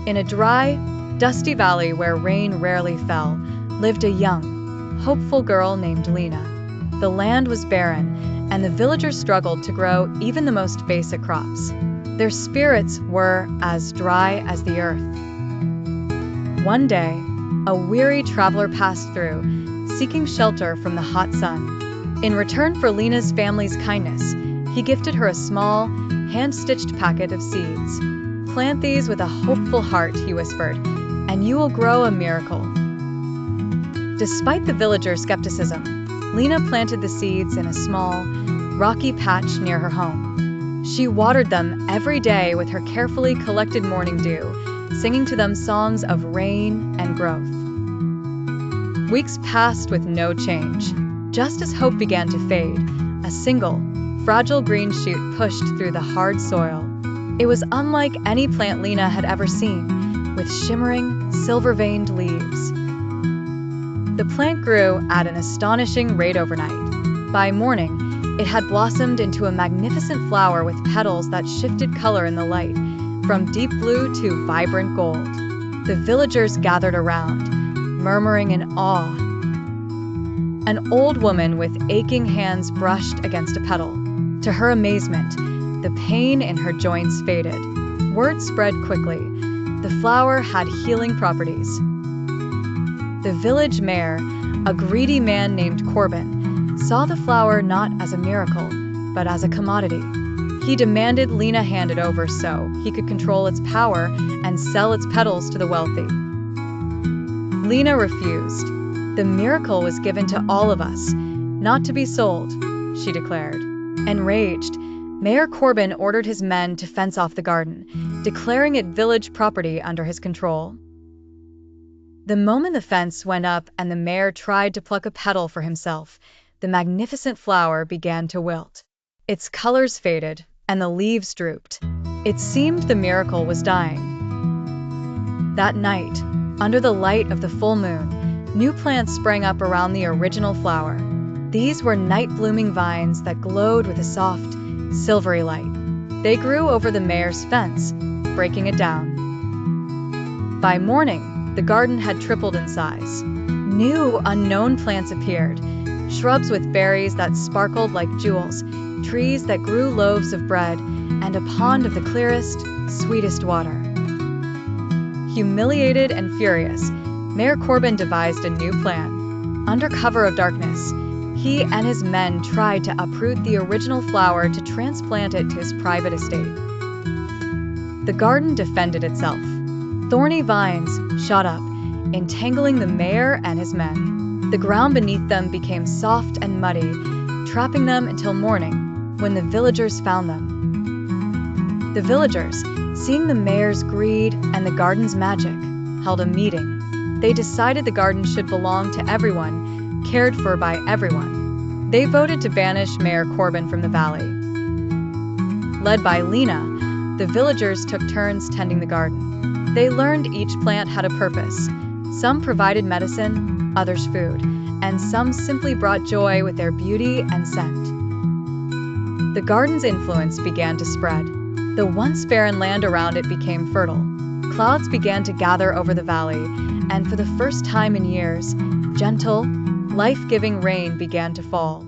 In a dry, dusty valley where rain rarely fell, lived a young, hopeful girl named Lina. The land was barren, and the villagers struggled to grow even the most basic crops. Their spirits were as dry as the earth. One day, a weary traveler passed through, seeking shelter from the hot sun. In return for Lina's family's kindness, he gifted her a small, hand-stitched packet of seeds. "Plant these with a hopeful heart," he whispered, "and you will grow a miracle." Despite the villagers' skepticism, Lina planted the seeds in a small, rocky patch near her home. She watered them every day with her carefully collected morning dew, singing to them songs of rain and growth. Weeks passed with no change. Just as hope began to fade, a single, fragile green shoot pushed through the hard soil. It was unlike any plant Lina had ever seen, with shimmering, silver-veined leaves. The plant grew at an astonishing rate overnight. By morning, it had blossomed into a magnificent flower with petals that shifted color in the light, from deep blue to vibrant gold. The villagers gathered around, murmuring in awe. An old woman with aching hands brushed against a petal. To her amazement, the pain in her joints faded. Word spread quickly. The flower had healing properties. The village mayor, a greedy man named Corbin, saw the flower not as a miracle, but as a commodity. He demanded Lina hand it over so he could control its power and sell its petals to the wealthy. Lina refused. "The miracle was given to all of us, not to be sold," she declared. Enraged, Mayor Corbin ordered his men to fence off the garden, declaring it village property under his control. The moment the fence went up and the mayor tried to pluck a petal for himself, the magnificent flower began to wilt. Its colors faded, and the leaves drooped. It seemed the miracle was dying. That night, under the light of the full moon, new plants sprang up around the original flower. These were night-blooming vines that glowed with a soft, silvery light. They grew over the mayor's fence, breaking it down. By morning, the garden had tripled in size. New, unknown plants appeared, shrubs with berries that sparkled like jewels, trees that grew loaves of bread, and a pond of the clearest, sweetest water. Humiliated and furious, Mayor Corbin devised a new plan. Under cover of darkness, he and his men tried to uproot the original flower to transplant it to his private estate. The garden defended itself. Thorny vines shot up, entangling the mayor and his men. The ground beneath them became soft and muddy, trapping them until morning, when the villagers found them. The villagers, seeing the mayor's greed and the garden's magic, held a meeting. They decided the garden should belong to everyone, cared for by everyone. They voted to banish Mayor Corbin from the valley. Led by Lina, the villagers took turns tending the garden. They learned each plant had a purpose. Some provided medicine, others food, and some simply brought joy with their beauty and scent. The garden's influence began to spread. The once barren land around it became fertile. Clouds began to gather over the valley, and for the first time in years, gentle, life-giving rain began to fall.